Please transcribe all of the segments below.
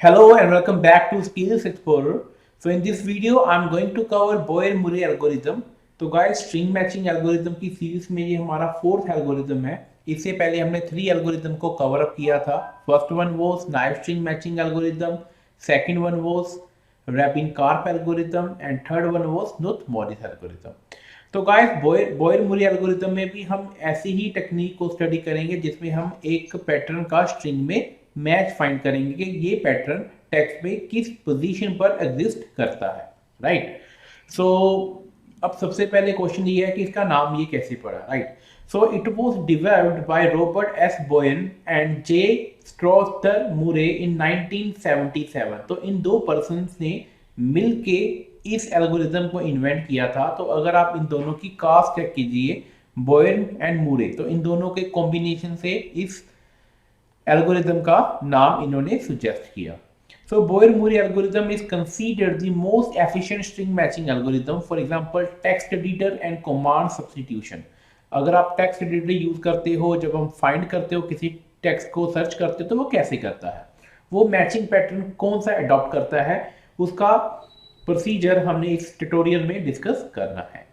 Hello and welcome back to Skills Explorer. So in this video I'm going to cover Boyer-Murray algorithm. तो guys string matching algorithm की series में ये हमारा fourth algorithm है। इससे पहले हमने 3 एल्गोरिथम को कवर अप किया था। First one was naive string matching algorithm, second one was Rabin Karp algorithm and third one was Knuth Morris algorithm. तो गाइस बॉयर-मुरे एल्गोरिथम में भी हम ऐसी ही टेक्निक को स्टडी करेंगे जिसमें हम एक पैटर्न का स्ट्रिंग में मैच फाइंड करेंगे कि ये पैटर्न टेक्स्ट में किस पोजीशन पर एग्जिस्ट करता है, राइट। सो अब सबसे पहले क्वेश्चन ये है कि इसका नाम ये कैसे पड़ा, right. So it was developed by Robert S Boyer and J Strother Moore in 1977। तो इन दो पर्सन्स ने मिलके इस एल्गोरिथम को इन्वेंट किया था। तो अगर आप इन दोनों की कास्ट चेक कीजिए, बोयन एंड मुरे, तो इन दोनों के कॉम्बिनेशन से इस एल्गोरिथम का नाम इन्होंने सुजेस्ट किया। So Boyer-Murray algorithm is considered the most efficient string matching algorithm. For example, text editor and command substitution. अगर आप टेक्स्ट एडिटर यूज करते हो, जब हम फाइंड करते हो किसी टेक्स्ट को सर्च करते हो तो वो कैसे करता है, वो मैचिंग पैटर्न कौन सा अडॉप्ट करता है, उसका प्रोसीजर हमने इस ट्यूटोरियल में डिस्कस करना है।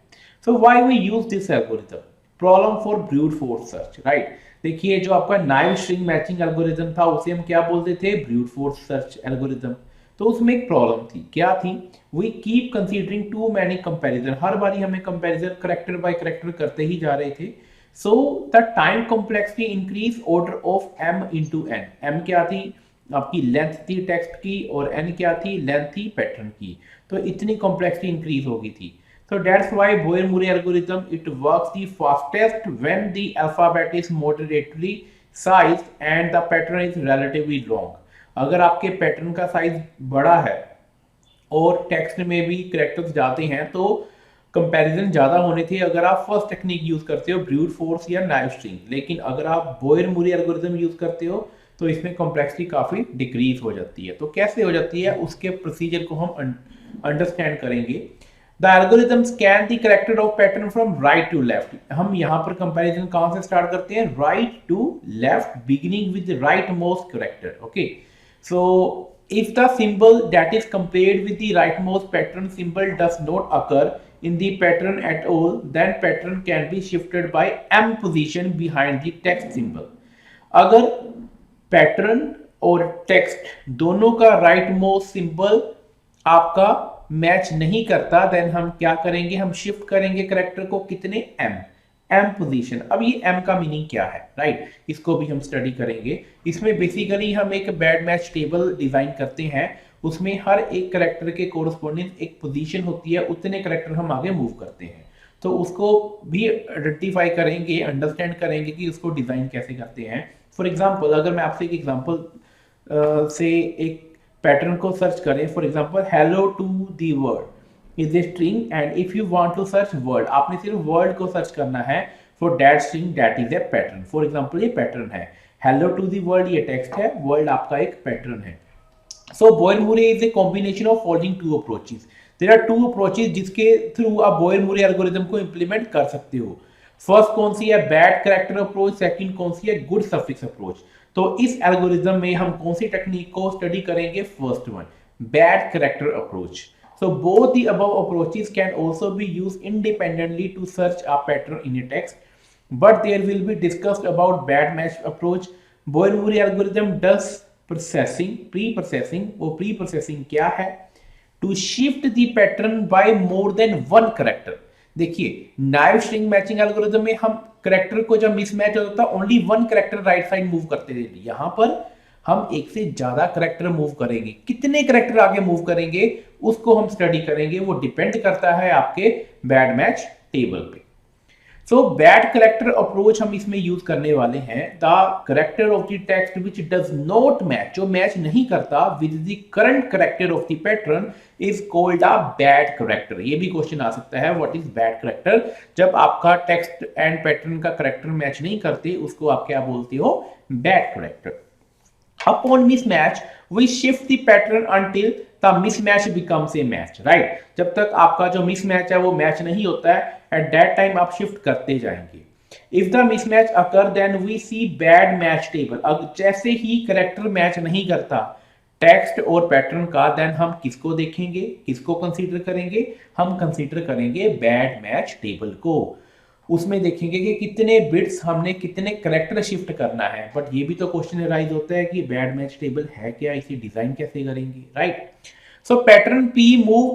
So why we use this algorithm? Problem for brute force search, right. देखिए जो आपका नाइफ स्ट्रिंग मैचिंग एल्गोरिथम था उसे हम क्या बोलते थे? Brute force search algorithm. तो उसमें एक प्रॉब्लम थी, क्या थी? We keep considering too many comparison. हर बारी हमें कंपैरिजन करेक्टर बाय करेक्टर करते ही जा रहे थे। So the time complexity increase order of m into n. M क्या थी? आपकी लेंथ थी टेक्स्ट की, और n क्या थी? लेंथ थी पैटर्न की। तो इतनी कॉम्प्लेक्सिटी इंक्रीज हो गई थी। So that's why Boyer-Murray algorithm, it works the fastest when the alphabet is moderately sized and the pattern is relatively long. अगर आपके पैटर्न का साइज बड़ा है और टेक्स्ट में भी कैरेक्टर्स जाते हैं तो कंपैरिजन ज़्यादा होने थे अगर आप फर्स्ट टेक्निक यूज़ करते हो, ब्रूट फोर्स या नाइफ स्ट्रिंग। लेकिन अगर आप बोयर-मुरे एल्गोरिथम यूज़ करते हो तो इसमें कॉम्प्लेक्सिटी काफ़ी डिक्रीज हो जाती है। तो कैसे हो जाती है उसके प्रोसीजर को हम अंडरस्टैंड करेंगे। The algorithm scan the character of pattern from right to left. हम यहाँ पर कंपैरिजन कहाँ से स्टार्ट करते हैं? right to left, beginning with the rightmost character. Okay. So if the symbol that is compared with the rightmost pattern symbol does not occur in the pattern at all, then pattern can be shifted by m position behind the text symbol. अगर pattern और text दोनों का राइटमोस्ट symbol आपका match नहीं करता, then हम क्या करेंगे? हम शिफ्ट करेंगे करेक्टर को कितने? m position. अब ये m का मीनिंग क्या है, राइट, इसको भी हम स्टडी करेंगे। इसमें बेसिकली हम एक बैड मैच टेबल डिजाइन करते हैं, उसमें हर एक करेक्टर के कोरस्पोंडिंग एक पोजीशन होती है, उतने करेक्टर हम आगे मूव करते हैं। तो उसको भी आइडेंटिफाई करेंगे, अंडरस्टैंड करेंगे कि उसको डिजाइन कैसे करते हैं। फॉर एग्जाम्पल अगर मैं आपसे एक एग्जाम्पल से एक पैटर्न को सर्च करें, for example hello to the world is a string and if you want to search world, आपने सिर्फ वर्ल्ड को सर्च करना है for that string that is a pattern. For example ये पैटर्न है, हेलो टू दी वर्ल्ड ये text है, world आपका एक पैटर्न है। So Boyer Moore is a combination of following two approaches. There are two approaches जिसके थ्रू आप Boyer Moore algorithm को इंप्लीमेंट कर सकते हो। फर्स्ट कौन सी है? Bad character approach. सेकंड कौन सी है? Good suffix approach. तो इस एल्गोरिथम में हम कौन सी टेक्निक को स्टडी करेंगे? First one, bad character approach. So both the above approaches can also be used independently to search a pattern in a text, but there will be discussed about bad match approach. Boyer-Murray algorithm does processing, pre-processing। वो pre-processing क्या है? To shift the pattern by more than one character। देखिए knife string matching algorithm में हम character को जब mismatch होता था only one character right side move करते थे। यहाँ पर हम एक से ज्यादा करेक्टर मूव करेंगे। कितने करेक्टर आगे मूव करेंगे उसको हम स्टडी करेंगे, वो डिपेंड करता है आपके बैड मैच टेबल पे। सो बैड करेक्टर अप्रोच हम इसमें यूज करने वाले हैं। The character of the text which does not match, जो मैच नहीं करता with the current character of the pattern is called a bad character. ये भी क्वेश्चन आ सकता है, व्हाट इज बैड करेक्टर? जब आपका टेक्स्ट एंड पैटर्न का करेक्टर मैच नहीं करते उसको आप क्या बोलते हो? Bad character. Upon mismatch, we shift the pattern until the mismatch becomes a match, right? जब तक आपका जो mismatch है वो मैच नहीं होता है, at that time आप shift करते जाएंगे। If the mismatch occur, then we see bad match table। अब जैसे ही करेक्टर मैच नहीं करता टेक्स्ट और पैटर्न का, देन हम किसको देखेंगे, किसको कंसीडर करेंगे, हम कंसीडर करेंगे बैड मैच टेबल को। उसमें देखेंगे कि कितने बिट्स हमने कितने करेक्टर शिफ्ट करना है। बट ये भी तो क्वेश्चन राइज होता है कि बैड मैच टेबल है क्या, इसे डिजाइन कैसे करेंगे, right. So pattern P move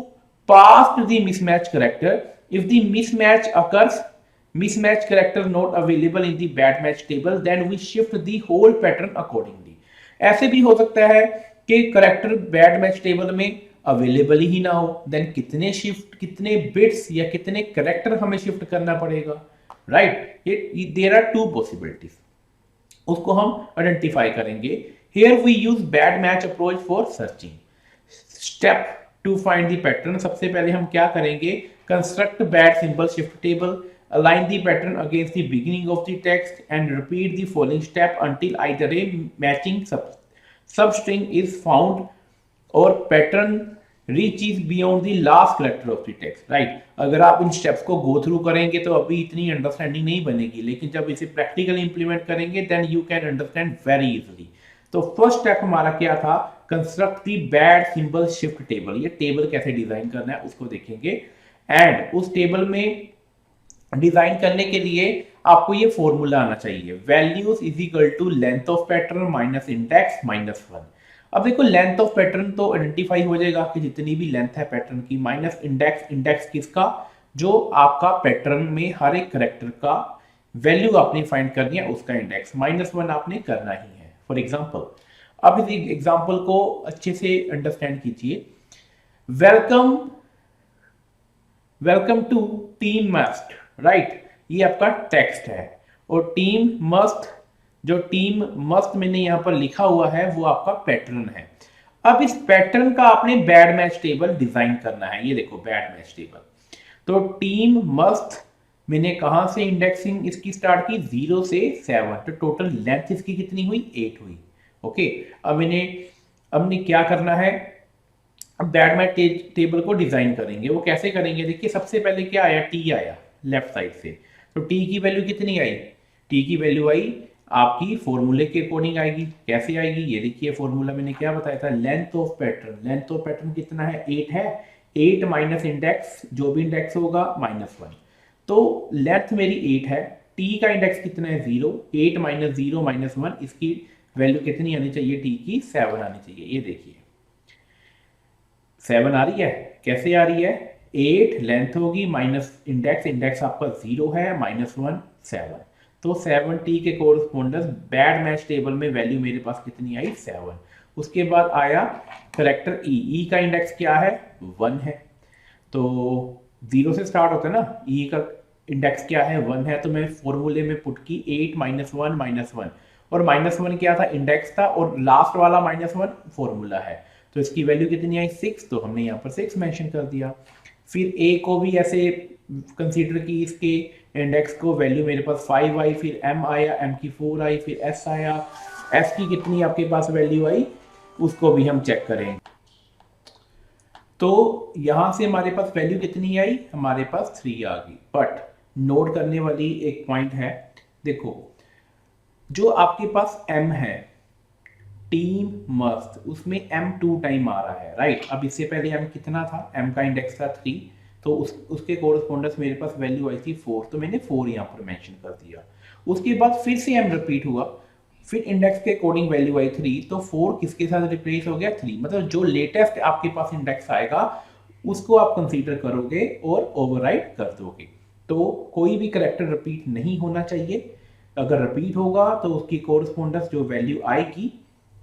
past the mismatch character if the mismatch occurs, mismatch character not available in the bad match table, then we shift the whole pattern accordingly। ऐसे भी हो सकता है कि करेक्टर बैड मैच टेबल में available ही ना हो, then कितने शिफ्ट, कितने बिट्स या कितने करेक्टर हमें शिफ्ट करना पड़ेगा, राइट। ये देयर आर टू पॉसिबिलिटीज, उसको हम आइडेंटिफाई करेंगे। Here we use bad match approach for searching. Step to find the pattern, सबसे पहले हम क्या करेंगे, construct bad symbol shift table, align the pattern against the beginning of the text and repeat the following step until either a matching substring is found or pattern reaches beyond the last character of the text, right। अगर आप इन steps को go through करेंगे तो अभी इतनी understanding नहीं बनेगी, लेकिन जब इसे प्रैक्टिकली इंप्लीमेंट करेंगे then you can understand very easily. तो फर्स्ट स्टेप हमारा क्या था, construct the bad symbol shift table. ये टेबल कैसे डिजाइन करना है उसको देखेंगे, एंड उस टेबल में डिजाइन करने के लिए आपको ये फॉर्मूला आना चाहिए, values is equal to length of pattern minus index minus 1। अब देखो लेंथ ऑफ पैटर्न तो आइडेंटिफाई हो जाएगा कि जितनी भी लेंथ है पैटर्न की, माइनस इंडेक्स, इंडेक्स किसका, जो आपका पैटर्न में हर एक करेक्टर का वैल्यू आपने फाइंड करनी है, उसका इंडेक्स, माइनस 1 आपने करना ही है। फॉर एग्जाम्पल, अब इस एग्जाम्पल को अच्छे से अंडरस्टैंड कीजिए। Welcome to team must, right, ये आपका टेक्स्ट है, और टीम मस्ट, जो टीम मस्ट मैंने यहां पर लिखा हुआ है वो आपका पैटर्न है। अब इस पैटर्न का आपने बैड मैच टेबल डिजाइन करना है। ये देखो बैड मैच टेबल, तो टीम मस्ट मैंने कहां से इंडेक्सिंग इसकी स्टार्ट की, 0 से 7, तो टोटल लेंथ इसकी कितनी हुई, 8 हुई। ओके, अब हमने क्या करना है, बैड मैच टेबल को डिजाइन करेंगे। वो कैसे करेंगे, देखिए सबसे पहले क्या आया, टी आया लेफ्ट साइड से, तो टी की वैल्यू कितनी आई, टी की वैल्यू आई आपकी फॉर्मूले के अकॉर्डिंग आएगी। कैसे आएगी, ये देखिए फॉर्मूला मैंने क्या बताया था, length of pattern, length of pattern कितना है, 8 है, 8 माइनस इंडेक्स, जो भी इंडेक्स होगा माइनस 1, तो लेंथ मेरी 8 है, टी का इंडेक्स कितना है 0, 8 माइनस 0 माइनस 1, इसकी वैल्यू कितनी आनी चाहिए, टी की 7 आनी चाहिए। ये देखिए 7 आ रही है, कैसे आ रही है, 8 लेंथ होगी माइनस इंडेक्स, इंडेक्स आपका 0 है, माइनस 1 7, तो 7 टी के कोरस्पोंडेंस बैड मैच टेबल में वैल्यू मेरे पास कितनी आई, 7। उसके बाद आया करेक्टर ई, ई का इंडेक्स क्या है, 1 है, तो 0 से स्टार्ट होता है ना, ई का इंडेक्स क्या है, 1 है, तो मैं फॉर्मूले में पुट की 8 माइनस 1 माइनस 1, और माइनस 1 क्या था, इंडेक्स था, और लास्ट वाला माइनस 1 फॉर्मूला है, तो इसकी वैल्यू कितनी आई, 6, तो हमने यहाँ पर 6 मेंशन कर दिया। फिर ए को भी ऐसे कंसीडर की, इसके इंडेक्स को, वैल्यू मेरे पास 5 आई, फिर एम आया, एम की 4 आई, फिर एस आया, एस की कितनी आपके पास वैल्यू आई, उसको भी हम चेक करेंगे। तो यहां से हमारे पास वैल्यू कितनी आई, हमारे पास 3 आ गई। बट नोट करने वाली एक पॉइंट है, देखो जो आपके पास एम है टीम मस्ट, उसमें m 2 टाइम आ रहा है, राइट। अब इससे पहले m कितना था, m का इंडेक्स था 3, तो उसके कोरस्पोंडेंस मेरे पास वैल्यू आई थी 4, तो मैंने 4 यहाँ पर मेंशन कर दिया। उसके बाद फिर से m रिपीट हुआ, फिर इंडेक्स के अकॉर्डिंग वैल्यू आई 3, तो 4 किसके साथ रिप्लेस हो गया, 3, मतलब जो लेटेस्ट आपके पास इंडेक्स आएगा उसको आप कंसीडर करोगे और ओवरराइड कर दोगे। तो कोई भी करेक्टर रिपीट नहीं होना चाहिए, अगर रिपीट होगा तो उसकी कोरस्पोंडेंस जो वैल्यू आएगी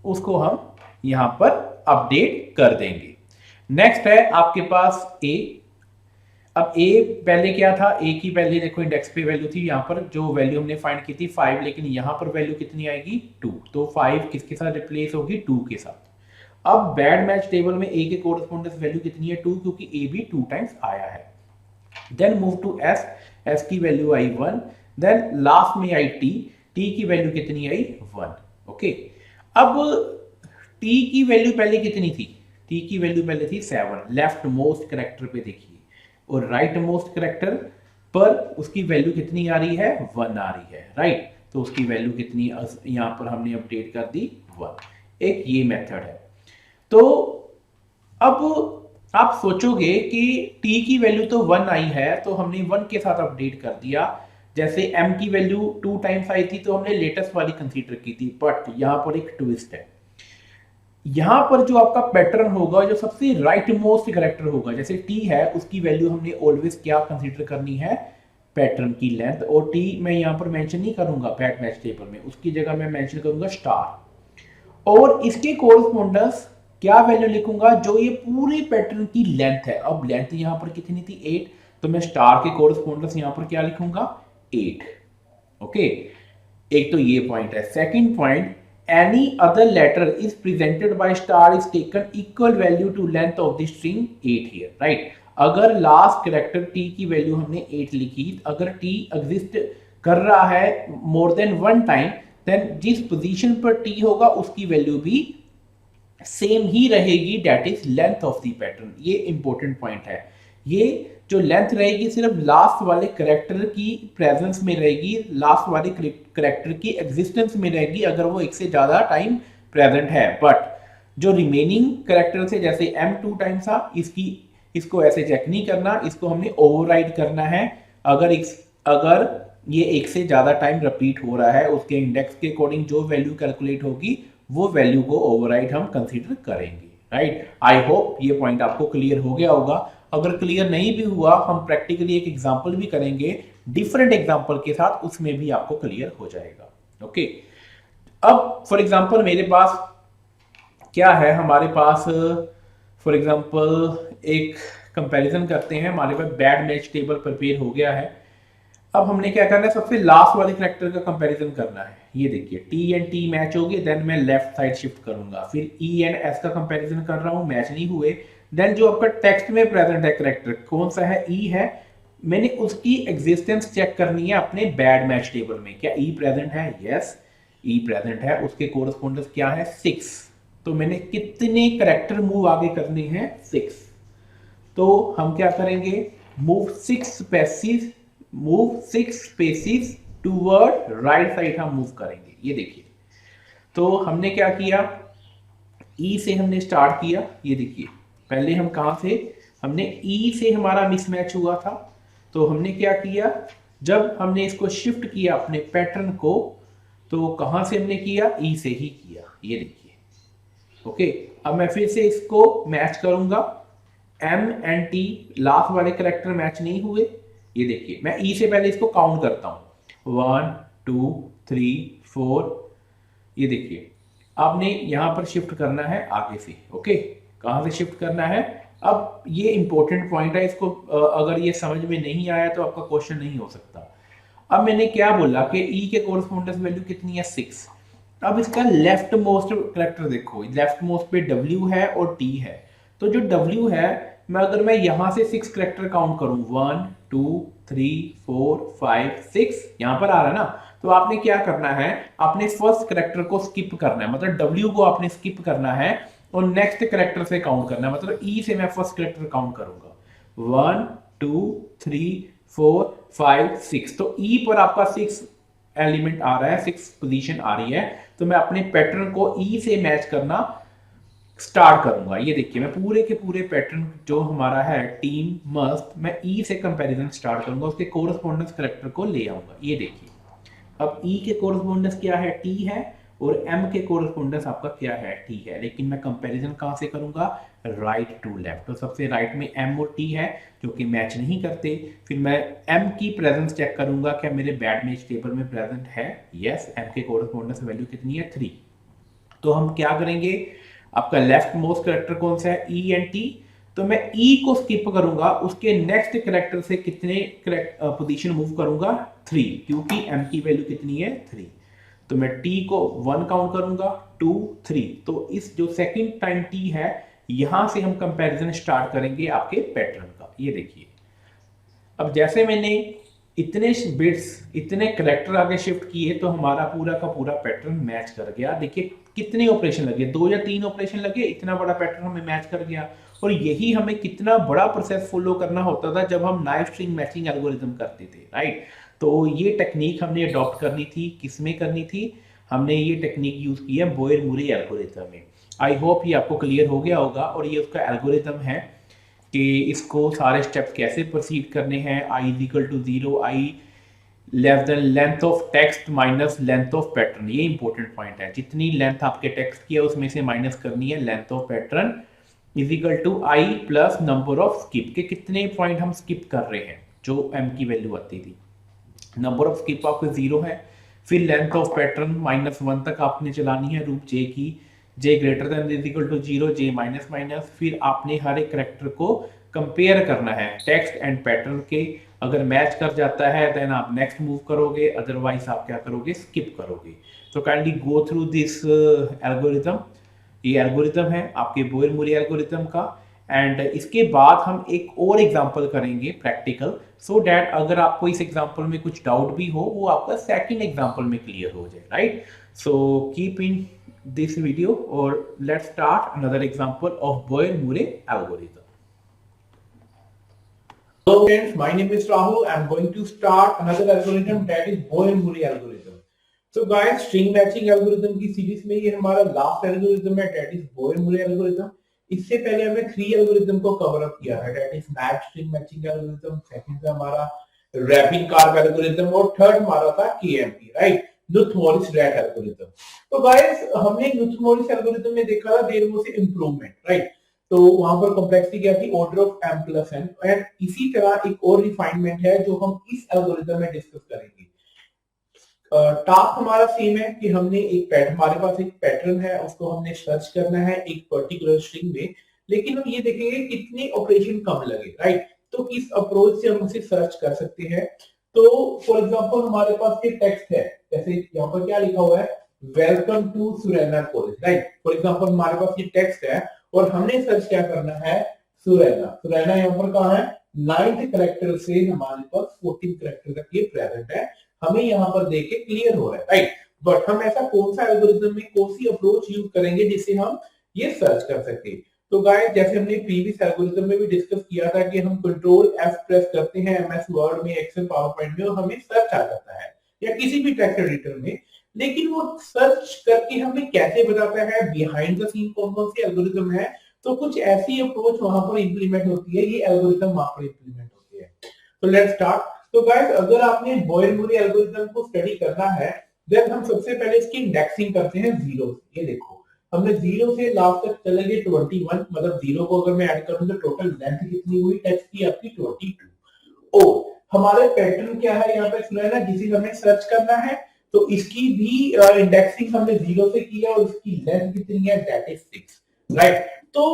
उसको हम यहां पर अपडेट कर देंगे। नेक्स्ट है आपके पास ए। अब ए पहले क्या था, ए की पहले देखो इंडेक्स पे वैल्यू थी, यहां पर जो वैल्यू हमने फाइंड की थी 5, लेकिन यहां पर वैल्यू कितनी आएगी 2, तो 5 किसके साथ रिप्लेस होगी, 2 के साथ। अब बैड मैच टेबल में ए के कोरस्पोंडेंस वैल्यू कितनी है, 2, क्योंकि ए भी 2 टाइम्स आया है। Then move to S, S की वैल्यू आई 1, देन लास्ट में आई टी, टी की वैल्यू कितनी आई 1। ओके, अब t की वैल्यू पहले कितनी थी, t की वैल्यू पहले थी 7, लेफ्ट मोस्ट करेक्टर पे देखिए, और राइट मोस्ट करेक्टर पर उसकी वैल्यू कितनी आ रही है, 1 आ रही है, राइट। तो उसकी वैल्यू कितनी यहाँ पर हमने अपडेट कर दी 1। एक ये मेथड है। तो अब आप सोचोगे कि t की वैल्यू तो 1 आई है, तो हमने 1 के साथ अपडेट कर दिया। जैसे m की वैल्यू 2 टाइम्स आई थी तो हमने लेटेस्ट वाली कंसीडर की थी, बट यहां पर एक ट्विस्ट है। यहां पर जो आपका पैटर्न होगा, जो सबसे राइट मोस्ट करेक्टर होगा, जैसे t है, उसकी वैल्यू हमने ऑलवेज क्या कंसीडर करनी है, पैटर्न की लेंथ। और t मैं यहां पर मेंशन नहीं करूंगा बैड मैच टेबल में, उसकी जगह मैं मेंशन करूंगा स्टार। और इसके कोरस्पोंडेंस क्या वैल्यू लिखूंगा, जो ये पूरे पैटर्न की लेंथ है। अब लेंथ यहां पर कितनी थी, 8, तो मैं स्टार के कोरस्पोंडेंस यहां पर क्या लिखूंगा, 8। ओके, एक तो ये पॉइंट है। Second point, any other letter is presented by star is taken equal value to length of the string 8 here, right. अगर लास्ट कैरेक्टर t की वैल्यू हमने 8 लिखी, अगर t एग्जिस्ट कर रहा है मोर देन 1 टाइम, देन जिस पोजीशन पर t होगा उसकी वैल्यू भी सेम ही रहेगी, that is length of the pattern. ये इंपॉर्टेंट पॉइंट है। ये जो लेंथ रहेगी सिर्फ लास्ट वाले करेक्टर की प्रेजेंस में रहेगी, लास्ट वाले करेक्टर की एग्जिस्टेंस में रहेगी अगर वो एक से ज्यादा टाइम प्रेजेंट है। बट जो रिमेनिंग करेक्टर से, जैसे m2 टाइम्स था, इसको ऐसे चेक नहीं करना, इसको हमने ओवरराइड करना है। अगर ये एक से ज्यादा टाइम रिपीट हो रहा है, उसके इंडेक्स के अकॉर्डिंग जो वैल्यू कैलकुलेट होगी वो वैल्यू को ओवरराइड हम कंसीडर करेंगे, राइट। आई होप ये पॉइंट आपको क्लियर हो गया होगा। अगर क्लियर नहीं भी हुआ, हम प्रैक्टिकली एक एग्जांपल भी करेंगे डिफरेंट एग्जांपल के साथ, उसमें भी आपको क्लियर हो जाएगा। ओके, अब फॉर एग्जांपल मेरे पास क्या है, हमारे पास फॉर एग्जांपल एक कंपैरिजन करते हैं। हमारे पास बैड मैच टेबल प्रिपेयर हो गया है। अब हमने क्या करना है, सबसे लास्ट वाले करेक्टर का कंपैरिजन करना है। ये देखिए t एंड t मैच हो गए, देन मैं लेफ्ट साइड शिफ्ट करूंगा। फिर e एंड s का कंपैरिजन कर रहा हूं, मैच नहीं हुए। देन जो आपका टेक्स्ट में प्रेजेंट है करेक्टर, कौन सा है, e है, मैंने उसकी एग्जिस्टेंस चेक करनी है अपने बैड मैच टेबल में। क्या e प्रेजेंट है, यस e प्रेजेंट है। उसके कोरस्पोंडेंस क्या है, 6। तो मैंने कितने करेक्टर मूव आगे करने हैं, 6। तो हम क्या करेंगे, move 6 spaces toward right side हम मूव करेंगे। ये देखिए, तो हमने क्या किया, ई से हमने स्टार्ट किया। ये देखिए, पहले हम कहां से, हमने ई से हमारा मिसमैच हुआ था। तो हमने क्या किया, जब हमने इसको शिफ्ट किया अपने पैटर्न को, तो कहां से हमने किया, ई से ही किया। ये देखिए, ओके। अब मैं फिर से इसको मैच करूंगा, एम एंड टी लास्ट वाले करेक्टर मैच नहीं हुए। ये देखिए, मैं ई से पहले इसको काउंट करता हूं, 1 2 3 4। ये देखिए, आपने यहां पर शिफ्ट करना है आगे से। ओके, कहां से शिफ्ट करना है, अब ये इंपॉर्टेंट पॉइंट है, इसको अगर ये समझ में नहीं आया तो आपका क्वेश्चन नहीं हो सकता। अब मैंने क्या बोला कि ई के कोरस्पोंडेंस वैल्यू कितनी है, 6। अब इसका लेफ्ट मोस्ट करेक्टर देखो, लेफ्ट मोस्ट पे W है और T है। तो जो W है, अगर मैं यहां से 6 करेक्टर काउंट करूं, 1 2 3 4 5 6, यहां पर आ रहा है ना, तो आपने क्या करना है, आपने फर्स्ट करेक्टर को स्किप करना है, मतलब W को आपने स्किप करना है और नेक्स्ट करेक्टर से काउंट करना है। मतलब E से मैं फर्स्ट करेक्टर काउंट करूंगा, 1 2 3 4 5 6। तो E पर आपका 6 एलिमेंट आ रहा है, 6 पोजीशन आ रही है। तो मैं अपने पैटर्न को E से मैच करना स्टार्ट करूंगा। ये देखिए, मैं पूरे के पूरे पैटर्न जो हमारा है टीम मस्ट, मैं E से कंपैरिजन स्टार्ट करूंगा, उसके कोरस्पोंडेंस करेक्टर को ले आऊंगा। ये देखिए, अब E के कोरस्पोंडेंस क्या है, T है, और M के कोरस्पोंडेंस आपका क्या है, T है। लेकिन मैं कंपैरिजन कहां से करूंगा, राइट टू लेफ्ट। तो सबसे राइट में M और T है जो कि मैच नहीं करते। फिर मैं M की प्रेजेंस चेक करूंगा, क्या मेरे बैड मैच टेबल में प्रेजेंट है, यस। M के कोरस्पोंडेंस वैल्यू कितनी है, 3। तो हम क्या करेंगे, आपका लेफ्ट मोस्ट करेक्टर कौन सा है, E एंड T। तो मैं E को स्किप करूंगा, उसके नेक्स्ट करेक्टर से कितने पोजीशन मूव करूंगा, 3, क्योंकि M की वैल्यू कितनी है, 3। तो मैं T को 1 काउंट करूंगा, 2 3। तो इस जो सेकंड टाइम T है, यहां से हम कंपैरिजन स्टार्ट करेंगे आपके पैटर्न का। ये देखिए, अब जैसे मैंने इतने बिट्स, इतने करेक्टर आगे शिफ्ट किए, तो हमारा पूरा का पूरा पैटर्न मैच कर गया। देखिए कितने ऑपरेशन लगे, 2 या 3 ऑपरेशन लगे, इतना बड़ा पैटर्न हमें मैच कर गया। और यही हमें कितना बड़ा प्रोसेस फॉलो करना होता था जब हम नाइफ स्ट्रिंग मैचिंग एल्गोरिथम करते थे, राइट। तो ये टेक्निक हमने अडॉप्ट करनी थी, किसमें करनी थी, हमने ये टेक्निक यूज की है बोयर मुरे एल्गोरिथम में। आई होप ये आपको क्लियर हो गया होगा। और ये उसका एल्गोरिथम है कि इसको सारे स्टेप्स कैसे प्रोसीड करने हैं। I is equal to 0, i less than length of text minus length of pattern. ये इंपॉर्टेंट पॉइंट है, जितनी लेंथ आपके टेक्स्ट की है उसमें से माइनस करनी है length of pattern is equal to I plus number of skip, के कितने पॉइंट हम स्किप कर रहे हैं, जो एम की वैल्यू आती थी। नंबर ऑफ स्किप आपको 0 है, फिर लेंथ ऑफ पैटर्न -1 तक आपने चलानी है रूप जे की, j greater than is equal to 0, j minus minus. फिर आपने हर एक करेक्टर को कंपेयर करना है टेक्स्ट एंड पैटर्न के, अगर मैच कर जाता है देन आप नेक्स्ट मूव करोगे, अदरवाइज आप क्या करोगे, स्किप करोगे। तो kindly go through this algorithm. ये एल्गोरिथम है आपके बोयर मुरे एल्गोरिथम का। एंड इसके बाद हम एक और एग्जांपल करेंगे प्रैक्टिकल, सो डैट अगर आपको इस एग्जांपल में कुछ डाउट भी हो वो आपका सेकंड एग्जांपल में क्लियर हो जाए, right. So keep in this video और let's start another example of Boyer Moore algorithm. Hello friends, my name is Rahul. I am going to start another algorithm, that is Boyer-Murray algorithm. So guys, string matching algorithm की series में ये हमारा last algorithm है, that is Boyer-Murray algorithm. इससे पहले हमने 3 algorithm को cover up किया है, that is match string matching algorithm, second था हमारा रैपिंग कार्व एल्गोरिथम और थर्ड हमारा था KMP, right, Knuth Morris Pratt algorithm. तो गाइस हमने नुथ मॉरिस एल्गोरिथम में देखा था देयर वाज इंप्रूवमेंट, राइट। तो वहां पर कॉम्प्लेक्सिटी क्या थी, order of m plus n। And इसी तरह एक और रिफाइनमेंट है जो हम इस एल्गोरिथम में डिस्कस करेंगे। टास्क हमारा सेम है कि हमने एक पैटर्न, हमारे पास एक पैटर्न है, उसको हमने सर्च करना है एक पर्टिकुलर स्ट्रिंग में, लेकिन हम ये देखेंगे कितने ऑपरेशन कम लगे, राइट। तो किस अप्रोच से हम उसे सर्च कर सकते हैं। तो फॉर एग्जांपल हमारे पास ये टेक्स्ट है, जैसे यहाँ पर क्या लिखा हुआ है, welcome to Suraina college, right. For example हमारे पास ये टेक्स्ट है और हमने सर्च क्या करना है, सुरैना। सुरैना यहाँ पर कहाँ है, 9th करेक्टर से हमारे पास 14th करेक्टर तक ये प्रेजेंट है, हमें यहाँ पर देख के क्लियर हो रहा है, राइट। बट हम ऐसा कौन सा एल्गोरिथम में कौन सी अप्रोच यूज करेंगे जिससे हम ये सर्च कर सके। तो गाइस जैसे हमने प्रीवियस एल्गोरिथम में भी डिस्कस किया था कि हम कंट्रोल F प्रेस करते हैं एमएस वर्ड में, एक्सेल पावर पॉइंट में, और हमें सर्च आ जाता है या किसी भी टेक्स्ट एडिटर में। लेकिन वो सर्च करके हमें कैसे बताता है, बिहाइंड द सीन कौन कौन सी एल्गोरिथम है। तो कुछ ऐसी अप्रोच वहां पर इंप्लीमेंट होती है, ये एल्गोरिथम वहां पर इंप्लीमेंट होती है। तो लेट्स स्टार्ट। तो गाइस अगर आपने बोयर-मुरे एल्गोरिथम को स्टडी करना है, देन हम सबसे पहले इसकी इंडेक्सिंग करते हैं 0 से। ये देखो हमने 0 से लास्ट तक चलेंगे 21, मतलब 0 को अगर मैं ऐड करूं तो टोटल लेंथ कितनी हुई टेक्स्ट की, आपकी 22। और हमारे पैटर्न क्या है यहाँ पे सुना जिसे हमें सर्च करना है, तो इसकी भी इंडेक्सिंग हमने 0 से की है और इसकी लेंथ कितनी है, दैट इज 6, राइट। तो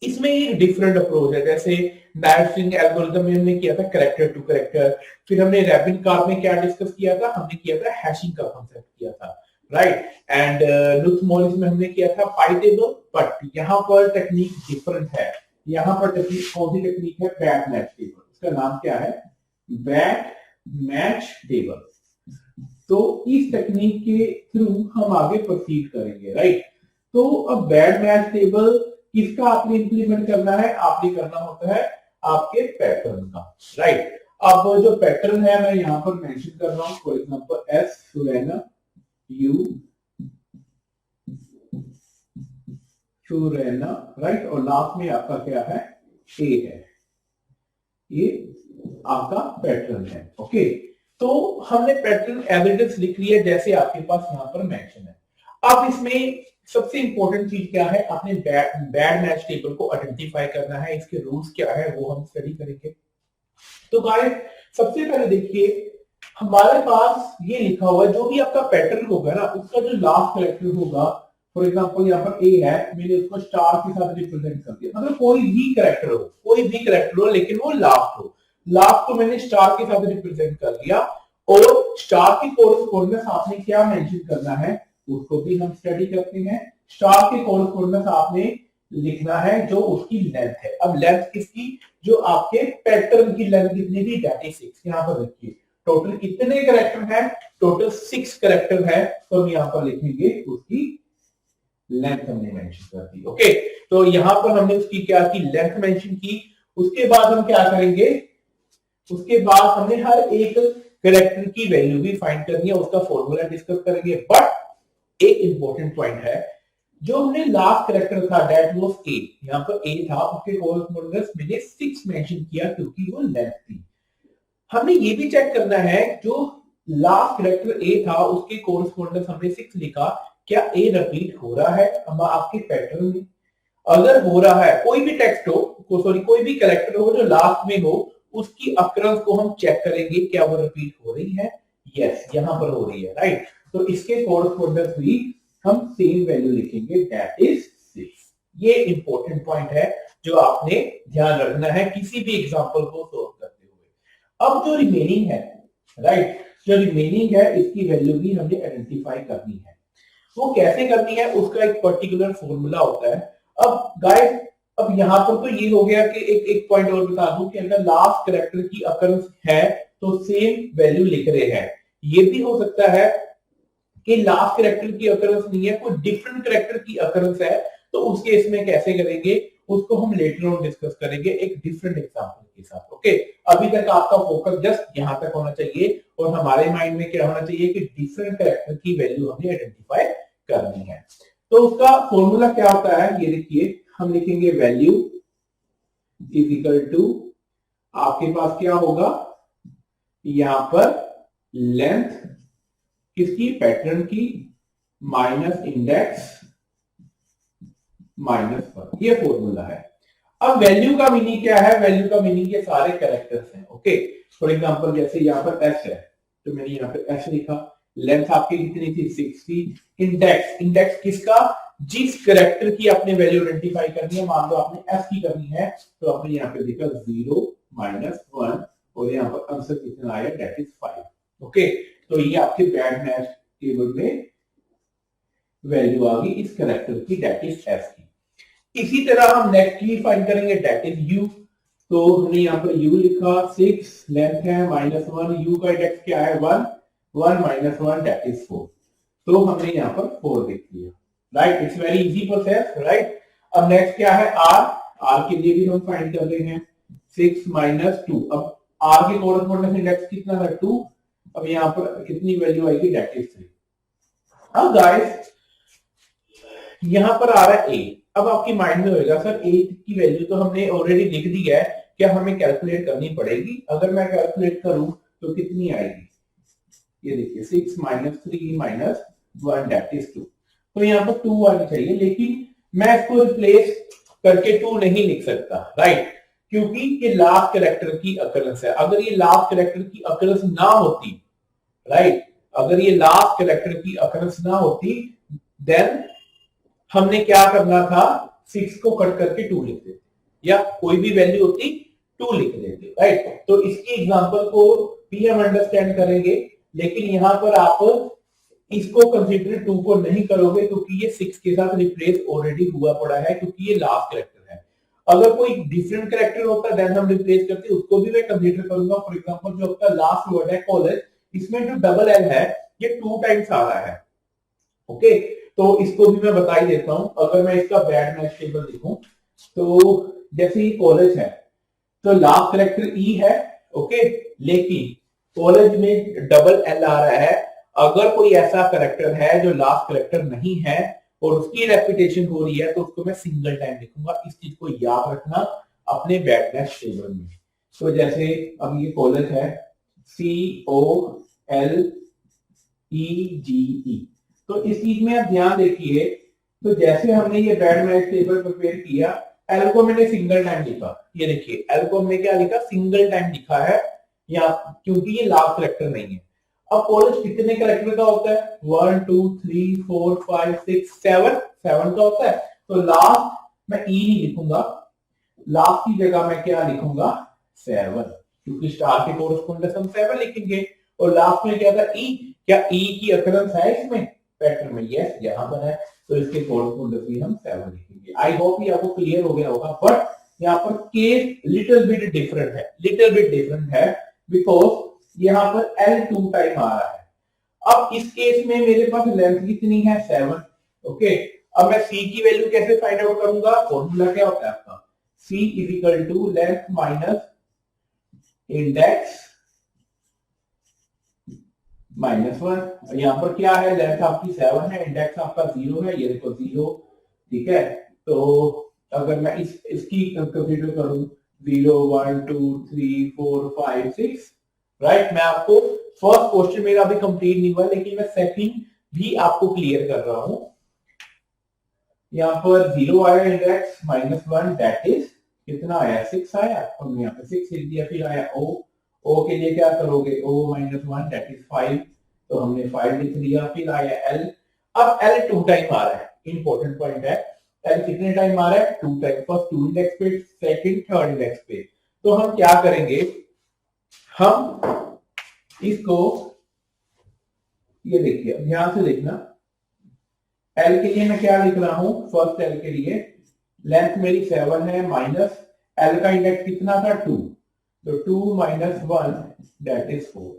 इसमें एक डिफरेंट अप्रोच है, जैसे मैच स्ट्रिंग एल्गोरिथम में हमने किया था करेक्टर टू करेक्टर, फिर हमने रैपिड कार्व में क्या डिस्कस किया था, हमने किया था हैशिंग का कांसेप्ट किया था, राइट। एंड नुथ मॉरिस में हमने किया था पाई टेबल। बट यहाँ पर टेक्निक डिफरेंट है, यहाँ पर टेक्निक कौन सी टेक्निक है, बैक मैच टेबल। उसका नाम क्या है, बैक मैच टेबल। तो इस टेक्निक के थ्रू हम आगे प्रोसीड करेंगे, राइट। तो अब बैड मैच टेबल किसका आपने इंप्लीमेंट करना है, आपने करना होता है आपके पैटर्न का, राइट। अब जो पैटर्न है मैं यहाँ पर मेंशन कर रहा हूँ, for example S Suraina, U Suraina, right. और लास्ट में आपका क्या है, ए है, ये आपका पैटर्न है, ओके। तो हमने पैटर्न एज इट इज लिख लिया जैसे आपके पास यहाँ पर मेंशन है। अब इसमें सबसे इंपॉर्टेंट चीज क्या है, आपने बैड मैच टेबल को आइडेंटिफाई करना है, इसके रूल्स क्या है वो हम स्टडी करेंगे। तो गाइस सबसे पहले देखिए हमारे पास ये लिखा हुआ है, जो भी आपका पैटर्न होगा ना उसका जो लास्ट कैरेक्टर होगा, फॉर एग्जांपल यहाँ पर ए है, मैंने उसको स्टार के साथ रिप्रेजेंट कर दिया, मतलब कोई भी कैरेक्टर हो, कोई भी कैरेक्टर हो लेकिन वो लास्ट हो, लास्ट को मैंने स्टार के साथ रिप्रेजेंट कर दिया। और स्टार की कोरस्पोंडेंस आपने क्या मेंशन करना है उसको भी हम स्टडी करते हैं। स्टार के कोरस्पोंडेंस आपने लिखना है जो उसकी लेंथ है। अब लेंथ किसकी, जो आपके पैटर्न की लेंथ कितनी थी, दैट इज 6। यहाँ पर देखिए टोटल कितने कैरेक्टर है, टोटल 6 कैरेक्टर है, तो हम यहाँ पर लिखेंगे उसकी लेंथ हमने मेंशन कर दी, ओके। तो यहाँ पर हमने उसकी क्या की, लेंथ मेंशन की। उसके बाद हम क्या करेंगे, उसके बाद हमने हर एक कैरेक्टर की वैल्यू भी फाइंड करनी है, उसका फॉर्मूला डिस्कस करेंगे। बट एक इंपॉर्टेंट पॉइंट है, जो हमने लास्ट कैरेक्टर था दैट वाज ए, यहाँ पर ए था, उसके कोरस्पोंडेंस मैंने 6 मेंशन किया क्योंकि वो लेंथ थी। हमने ये भी चेक करना है जो लास्ट कैरेक्टर ए था उसके कोरस्पोंडेंस हमने 6 लिखा, क्या ए रिपीट हो रहा है हम आपके पैटर्न में? अगर हो रहा है, कोई भी टेक्स्ट हो, सॉरी कोई भी कैरेक्टर हो जो लास्ट में हो, उसकी अकरंस को हम चेक करेंगे क्या वो रिपीट हो रही है। यस, यहां पर हो रही है, राइट। तो इसके कोरस्पोंडेंस भी हम सेम वैल्यू लिखेंगे, दैट इज 6। ये इंपॉर्टेंट पॉइंट है जो आपने ध्यान रखना है किसी भी एग्जांपल को सोल्व करते हुए। अब जो रिमेनिंग है, राइट, जो रिमेनिंग है इसकी वैल्यू भी हमें आइडेंटिफाई करनी है। वो कैसे करनी है, उसका एक पर्टिकुलर फॉर्मूला होता है। अब गाइस, अब यहां पर तो ये हो गया कि एक पॉइंट और बता दूं कि अगर लास्ट कैरेक्टर की अकरंस है तो सेम वैल्यू लिख रहे हैं। ये भी हो सकता है कि लास्ट कैरेक्टर की अकरंस नहीं है, कोई डिफरेंट कैरेक्टर की अकरंस है, तो उस केस में कैसे करेंगे उसको हम लेटर ऑन डिस्कस करेंगे एक डिफरेंट एग्जांपल के साथ। ओके, अभी तक आपका फोकस जस्ट यहां तक होना चाहिए और हमारे माइंड में क्या होना चाहिए कि डिफरेंट कैरेक्टर की वैल्यू हमें आइडेंटिफाई करनी है। तो उसका फॉर्मूला क्या होता है, ये देखिए, हम लिखेंगे वैल्यू इज इक्वल टू, आपके पास क्या होगा यहां पर लेंथ किसकी, पैटर्न की, माइनस इंडेक्स -1, ये फॉर्मूला है। अब वैल्यू का मीनिंग क्या है, वैल्यू का मीनिंग ये सारे कैरेक्टर्स हैं। ओके, फॉर एग्जांपल जैसे यहाँ पर एस है तो मैंने यहाँ पर एस लिखा, लेंथ आपकी कितनी थी 60, इंडेक्स, इंडेक्स किसका, जिस कैरेक्टर की आपने वैल्यू आइडेंटिफाई करनी है, मान लो आपने एस की करनी है तो आपने यहाँ पे लिखा 0 -1 और यहाँ पर आंसर कितना आया, दैट इज 5। ओके, तो ये आपके बैड मैच टेबल में वैल्यू आ गई इस कैरेक्टर की, दैट इज एस की। इसी तरह हम नेक्स्ट की फाइंड करेंगे, दैट इज यू। तो हमने यहाँ पर u लिखा, 6 लेंथ है -1, u का इंडेक्स क्या है 1, 1 -1 दैट इज 4। तो हमने यहाँ पर 4 लिख दिया, right. It's very easy process, right. अब नेक्स्ट क्या है r, r के लिए भी हम फाइंड कर रहे हैं 6 -2। अब r के कोरस्पोंडेंस इंडेक्स कितना था 2, अब यहाँ पर कितनी वैल्यू आएगी, दैट इज 3। अब गाइस यहां पर आ रहा है a, अब आपकी माइंड में होगा सर a की वैल्यू तो हमने ऑलरेडी लिख दी है, क्या हमें कैलकुलेट करनी पड़ेगी? अगर मैं कैलकुलेट करूं तो कितनी आएगी, ये देखिए 6 -3 -1 दैट इज 2। तो यहाँ पर 2 आनी चाहिए, लेकिन मैं इसको रिप्लेस करके 2 नहीं लिख सकता, राइट, क्योंकि ये लास्ट कैरेक्टर की अकरंस है। अगर ये लास्ट कैरेक्टर की अकरंस ना होती, राइट, अगर ये लास्ट कैरेक्टर की अकरंस ना होती देन हमने क्या करना था, 6 को कट करके 2 लिख देते, या कोई भी वैल्यू होती 2 लिख देते, राइट। तो इसकी एग्जांपल को भी हम अंडरस्टैंड करेंगे, लेकिन यहां पर आप इसको कंसीडर 2 को नहीं करोगे क्योंकि ये 6 के साथ रिप्लेस ऑलरेडी हुआ पड़ा है, क्योंकि ये लास्ट कैरेक्टर है। अगर कोई डिफरेंट कैरेक्टर होता देन हम रिप्लेस करते, उसको भी मैं कंसीडर करूंगा। फॉर एग्जांपल जो आपका लास्ट वर्ड है कॉलेज, इसमें जो डबल एल है ये 2 टाइम्स आ रहा है। ओके, तो इसको भी मैं बता ही देता हूं। अगर मैं इसका बैड मैच टेबल लिखूं तो जैसे ही कॉलेज है तो लास्ट कैरेक्टर ई है, ओके, लेकिन कॉलेज में डबल एल आ रहा है। अगर कोई ऐसा कैरेक्टर है जो लास्ट कैरेक्टर नहीं है और उसकी रेपिटेशन हो रही है तो उसको मैं सिंगल टाइम लिखूंगा। इस चीज को याद रखना अपने बैड मैच टेबल में। तो जैसे अब ये कॉलेज है COLEGE, तो इस चीज में आप ध्यान देखिए, तो जैसे हमने ये बैड मैच टेबल प्रिपेयर किया, एल को मैंने सिंगल टाइम लिखा, ये देखिए एल को हमने क्या लिखा, सिंगल टाइम लिखा है, या क्योंकि ये लास्ट कैरेक्टर नहीं है। अब कॉलेज कितने कैरेक्टर का होता है, 1 2 3 4 5 6 7 7 का होता है। तो लास्ट मैं ई नहीं लिखूंगा, लास्ट की जगह मैं क्या लिखूंगा 7, क्योंकि स्टार के कोरस्पोंडेंस हम 7 लिखेंगे। और लास्ट में क्या था ई, क्या ई की अकरंस है इसमें पैटर्न में, यस यहां पर है, तो इसके कोरस्पोंडेंस भी हम 7 लिखेंगे। आई होप ये आपको क्लियर हो गया होगा, बट यहाँ पर केस लिटिल बिट डिफरेंट है, लिटिल बिट डिफरेंट है, बिकॉज यहाँ पर एल 2 टाइम आ रहा है। अब इस केस में मेरे पास लेंथ कितनी है 7, ओके। अब मैं सी की वैल्यू कैसे फाइंड आउट करूंगा, फॉर्मूला क्या होता है आपका, c is equal to length minus index -1। यहाँ पर क्या है, लेंथ आपकी 7 है, इंडेक्स आपका 0 है, ये देखो 0 ठीक है। तो अगर मैं इसकी कंसीडर करूं 0 1 2 3 4 5 6, राइट। मैं आपको फर्स्ट क्वेश्चन मेरा अभी कंप्लीट नहीं हुआ, लेकिन मैं सेकंड भी आपको क्लियर कर रहा हूं। यहाँ पर 0 आया इंडेक्स -1, दैट इज कितना आया 6 आया, हमने यहाँ पे 6 लिख दिया। फिर आया ओ के लिए क्या करोगे, o -1 दैट इज 5, तो हमने 5 लिख दिया। फिर आया l, अब l 2 टाइम आ रहा है, इंपॉर्टेंट पॉइंट है। l कितने टाइम आ रहा है, 2 टाइम। फर्स्ट 2 इंडेक्स पे, सेकंड थर्ड इंडेक्स पे। तो हम क्या करेंगे, हम इसको, ये देखिए ध्यान से देखना, l के लिए मैं क्या लिख रहा हूं, फर्स्ट l के लिए लेंथ मेरी 7 है, माइनस l का इंडेक्स कितना था 2, तो 2 - 1 दैट इज 4।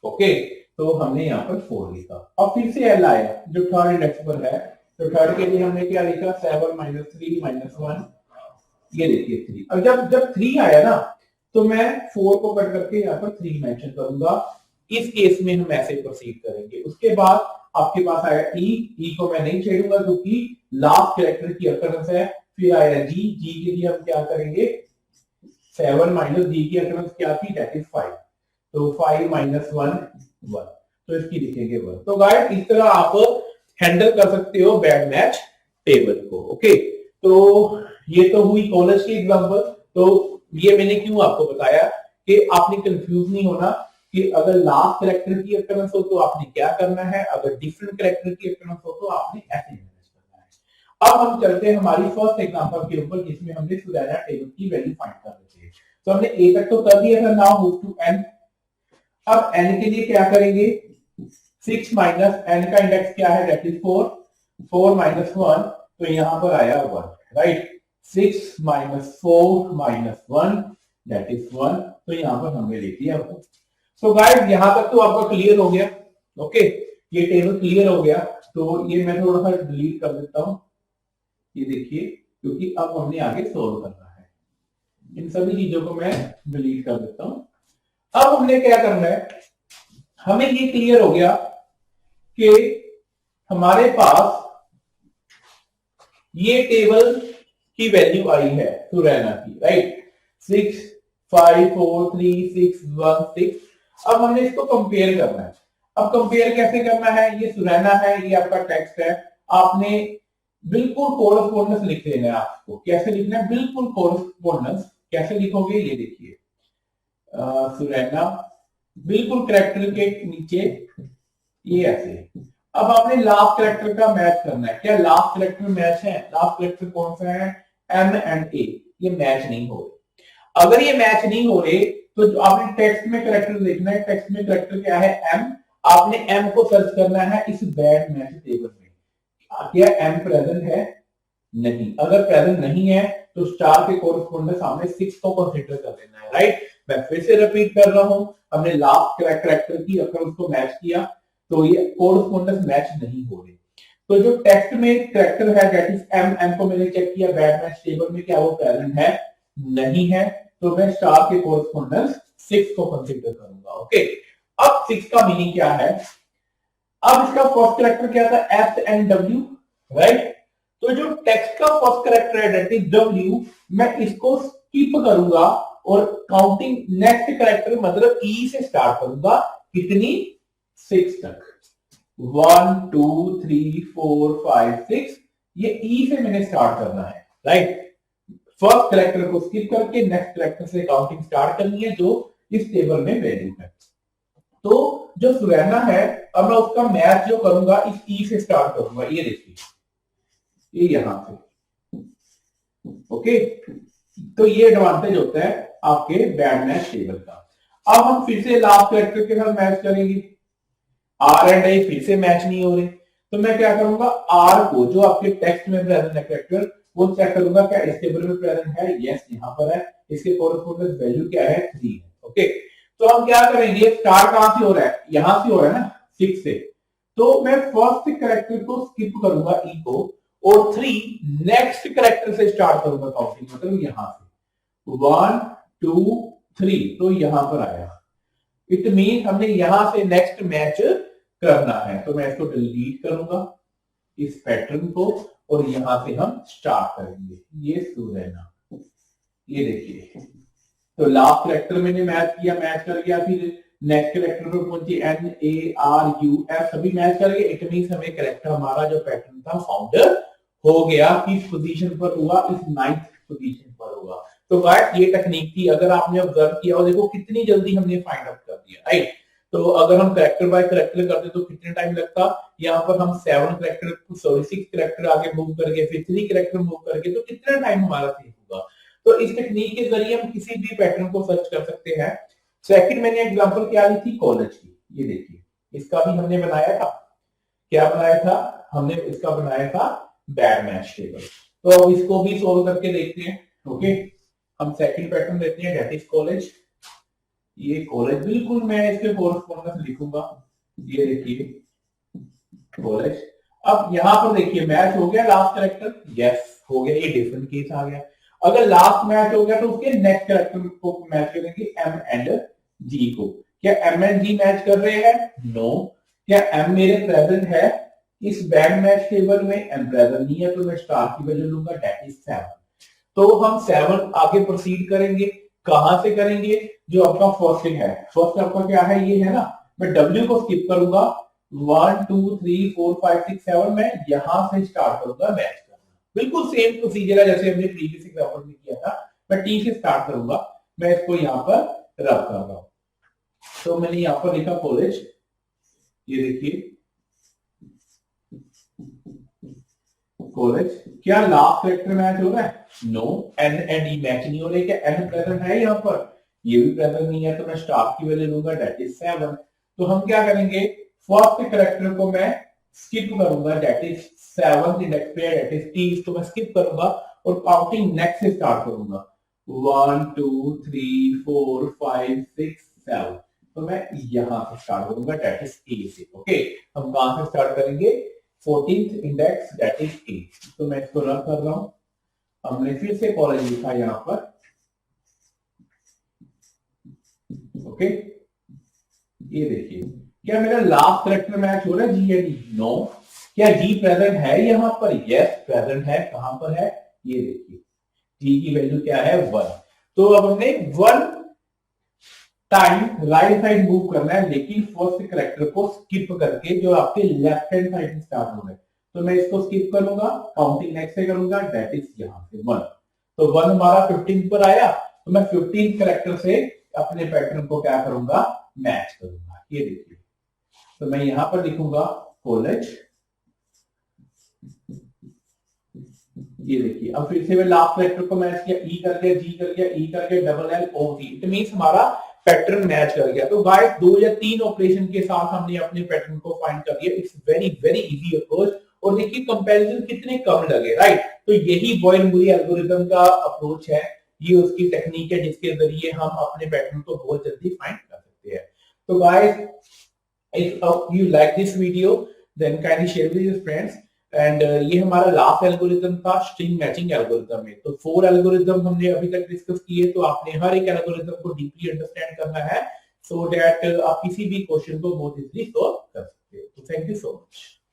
ओके, तो हमने यहाँ पर 4 लिखा। अब फिर से l आया जो थर्ड इंडेक्स पर है, तो थर्ड के लिए हमने क्या लिखा, 7 - 3 - 1, ये देखिए 3। अब जब 3 आया ना, तो मैं 4 को कट करके यहाँ पर 3 मेंशन करूंगा। इस केस में हम ऐसे प्रोसीड करेंगे। उसके बाद आपके पास आया ई को मैं नहीं छेड़ूंगा क्योंकि लास्ट कैरेक्टर की अकरेंस है। फिर आया जी के लिए हम क्या करेंगे, 7 माइनस जी की अकरेंस क्या थी, दैट इज 5, तो 5 - 1 1, तो इसकी लिखेंगे 1। तो गाइस इस तरह आप हैंडल कर सकते हो बैड मैच टेबल को। ओके, तो ये तो हुई कॉलेज की एग्जांपल। तो ये मैंने क्यों आपको बताया कि आपने कंफ्यूज नहीं होना कि अगर लास्ट कैरेक्टर की अकरेंस हो तो आपने क्या करना है, अगर डिफरेंट कैरेक्टर की अकरेंस हो तो आपने ऐसे मैनेज करना है। अब हम चलते हैं हमारी फर्स्ट एग्जांपल के ऊपर, जिसमें हमने सुरेना टेबल की वैल्यू फाइंड कर रही है। तो हमने ए तक तो कर दिया था, नाउ मूव टू एन। अब n के लिए क्या करेंगे, 6 माइनस n का इंडेक्स क्या है, दैट इज 4, 4 - 1, तो यहां पर आया 1, राइट। 6 - 4 - 1 दैट इज 1, तो यहां पर हमने लिख दिया 1। सो गाइस यहां तक तो आपका क्लियर हो गया। ओके, ये टेबल क्लियर हो गया। तो ये मैं थोड़ा सा डिलीट कर देता हूं, ये देखिए, क्योंकि अब हमने आगे सोल्व करना है। इन सभी चीजों को मैं डिलीट कर देता हूं। अब हमने क्या करना है, हमें ये क्लियर हो गया कि हमारे पास ये टेबल की वैल्यू आई है सुरैना की, राइट। 6 5 4 3 6 1 6। अब हमने इसको कंपेयर करना है। अब कंपेयर कैसे करना है, ये सुरैना है, ये आपका टेक्स्ट है। आपने बिल्कुल कोरस्पोंडेंस लिख देना है। आपको कैसे लिखना है, बिल्कुल कोरस्पोंडेंस। कैसे लिखोगे, ये देखिए, सुरैना बिल्कुल कैरेक्टर के नीचे ये ऐसे। अब आपने लास्ट कैरेक्टर का मैच करना है। क्या लास्ट कैरेक्टर मैच है, लास्ट कैरेक्टर कौन सा है, एम एंड ए, ये मैच नहीं हो रहे। अगर ये मैच नहीं हो रहे तो जो आपने टेक्स्ट में कैरेक्टर देखना है, टेक्स्ट में कैरेक्टर क्या है, एम। आपने एम को सर्च करना है इस बैड मैच टेबल में, क्या एम प्रेजेंट है, नहीं। अगर प्रेजेंट नहीं है तो स्टार के कोरस्पोंडेंस सामने 6 को कंसीडर कर लेना है, राइट। मैं फिर से रिपीट कर रहा हूं, हमने लास्ट कैरेक्टर की अगर उसको मैच किया तो ये कोरस्पोंडेंस मैच नहीं हो रहे। तो जो टेक्स्ट में कैरेक्टर है दैट इज एम, एम को मैंने चेक किया बैड मैच टेबल में, क्या वो प्रेजेंट है, नहीं है, तो मैं स्टार के कोरस्पोंडेंस 6 को कंसीडर करूंगा। ओके, अब 6 का मीनिंग क्या है, अब इसका फर्स्ट कैरेक्टर क्या था, एस एंड डब्ल्यू, राइट। तो जो टेक्स्ट का फर्स्ट कैरेक्टर है दैट इज डब्ल्यू, मैं इसको स्किप करूंगा और काउंटिंग नेक्स्ट कैरेक्टर मतलब ई से स्टार्ट करूंगा, कितनी, 6 तक। 1 2 3 4 5 6, ये ई से मैंने स्टार्ट करना है, राइट। फर्स्ट कैरेक्टर को स्किप करके नेक्स्ट कैरेक्टर से काउंटिंग स्टार्ट करनी है जो इस टेबल में वैल्यू है। तो जो सुरैना है, अब मैं उसका मैच जो करूंगा इस ई से स्टार्ट करूंगा, ये देखिए, ये यहां से। ओके, तो ये एडवांटेज होता है आपके बैड मैच टेबल का। अब हम फिर से लास्ट कैरेक्टर के साथ मैच करेंगे, आर एंड आई फिर से मैच नहीं हो रहे, तो मैं क्या करूंगा, आर को जो आपके टेक्स्ट में प्रेजेंट है कैरेक्टर, वो चेक करूंगा क्या इस टेबल में प्रेजेंट है, यस यहां पर है, इसके कोरस्पोंडेंस वैल्यू क्या है, 3 है। ओके, तो हम क्या करेंगे, स्टार्ट कहां से हो रहा है, यहां से हो रहा है ना, 6 से। तो मैं फर्स्ट कैरेक्टर को स्किप करूंगा ई को, और 3 नेक्स्ट कैरेक्टर से स्टार्ट करूंगा काउंटिंग, मतलब यहां से 1 2 3, तो यहां पर आया। इट मीन हमने यहां से नेक्स्ट मैच करना है, तो मैं इसको डिलीट करूंगा। इस पैटर्न को और यहां से हम स्टार्ट करेंगे। ये सुरैना, ये देखिए। तो लास्ट करेक्टर मैंने मैच किया, मैच कर गया, फिर नेक्स्ट करेक्टर पर पहुंचे, N A R U S, सभी मैच कर गए। इट मींस हमें करेक्टर हमारा जो पैटर्न था फाउंडर हो गया। किस पोजीशन पर हुआ? इस 9th पोजीशन पर हुआ। तो गाइस ये टेक्निक थी, अगर आपने ऑब्जर्व किया हो, देखो कितनी जल्दी हमने फाइंड आउट कर दिया, राइट। तो अगर हम करेक्टर बाय करेक्टर करते तो कितने टाइम लगता? यहाँ पर हम 6 करेक्टर आगे मूव करके फिर 3 करेक्टर मूव करके, तो कितना टाइम हमारा सेव होगा। तो इस टेक्निक के जरिए हम किसी भी पैटर्न को सर्च कर सकते हैं। सेकंड मैंने एग्जांपल क्या ली थी? कॉलेज की। ये देखिए, इसका भी हमने बनाया था। क्या बनाया था? हमने इसका बनाया था बैड मैच टेबल। तो अब इसको भी सोल्व करके देखते हैं। ओके, हम सेकंड पैटर्न लेते हैं, दैट इज कॉलेज। ये कॉलेज बिल्कुल मैं इसके कोरस्पोंडेंस लिखूंगा। ये देखिए कॉलेज। अब यहां पर देखिए मैच हो गया लास्ट कैरेक्टर, यस हो गया। ये डिफरेंट केस आ गया। अगर लास्ट मैच हो गया तो उसके नेक्स्ट कैरेक्टर को मैच करेंगे, एम एंड जी को। क्या एम एंड जी मैच कर रहे हैं? नो। क्या एम मेरे प्रेजेंट है इस बैड मैच टेबल में? एम प्रेजेंट नहीं है, तो मैं स्टार की वैल्यू लूंगा, दैट इज 7। तो हम 7 आगे प्रोसीड करेंगे। कहां से करेंगे? जो आपका फर्स्ट है, फर्स्ट आपका क्या है? ये है ना। मैं डब्ल्यू को स्किप करूंगा, 1 2 3 4 5 6 7 मैं यहां से स्टार्ट करूंगा मैच करना। बिल्कुल सेम प्रोसीजर है जैसे हमने प्रीवियस एग्जांपल में किया था। मैं टी से स्टार्ट करूंगा, मैं इसको यहां पर रब कर रहा हूं। तो मैंने यहां पर लिखा कॉलेज। ये देखिए कॉलेज। क्या लास्ट कैरेक्टर मैच हो रहा है? No. N and E match नहीं हो रहे। क्या एन प्रेजेंट है यहाँ पर? ये भी प्रेजेंट नहीं है, तो मैं स्टार्ट की वैल्यू लूंगा, दैट इज 7। तो हम क्या करेंगे? फर्स्ट कैरेक्टर को मैं स्किप करूंगा, दैट इज 7th इंडेक्स पे, दैट इज टी। तो मैं स्किप करूंगा और काउंटिंग नेक्स्ट से स्टार्ट करूंगा, 1 2 3 4 5 6 7। तो मैं यहां से स्टार्ट करूंगा, दैट इज ए से। ओके, हम कहां से स्टार्ट करेंगे? 14th इंडेक्स, दैट इज ए। तो मैं इसको रन कर रहा हूं। हमने फिर से कॉलेज लिखा यहां पर। ओके, ये देखिए, क्या मेरा लास्ट कैरेक्टर मैच हो रहा है जी या डी? नो। क्या जी प्रेजेंट है यहां पर? यस प्रेजेंट है। कहां पर है? ये देखिए, जी की वैल्यू क्या है? 1। तो अब हमने 1 टाइम राइट साइड मूव करना है, लेकिन फर्स्ट कैरेक्टर को स्किप करके, जो आपके लेफ्ट हैंड साइड से स्टार्ट हो रहा है। तो मैं इसको स्किप करूंगा, काउंटिंग नेक्स्ट से करूंगा, दैट इज यहां से 1। तो 1 हमारा 15 पर आया, तो मैं 15 कैरेक्टर से अपने पैटर्न को क्या करूंगा? मैच करूंगा। ये देखिए, तो मैं यहां पर लिखूंगा कॉलेज। ये देखिए, अब फिर से मैं लास्ट कैरेक्टर को मैच किया, ई कर गया, जी कर गया, ई कर गया, double L O T. It means हमारा पैटर्न मैच कर गया। तो गाइस 2 या 3 ऑपरेशन के साथ हमने अपने पैटर्न को फाइंड कर लिया। It's very very easy approach. और देखिए कंपैरिजन कितने कम लगे, राइट। तो यही बोयर-मुरी एल्गोरिथम का अप्रोच है। ये उसकी टेक्निक है जिसके जरिए हम अपने पैटर्न को बहुत जल्दी फाइंड कर सकते हैं। तो guys, if you like this video, then kindly share with your friends. And ये हमारा लास्ट एल्गोरिथम था स्ट्रिंग मैचिंग एल्गोरिथम में। तो 4 एल्गोरिथम हमने अभी तक डिस्कस किए। तो आपने हर एक एल्गोरिथम को डीपली अंडरस्टैंड करना है, सो दैट आप किसी भी क्वेश्चन को बहुत इजीली सॉल्व कर सकते हो। तो थैंक यू सो मच।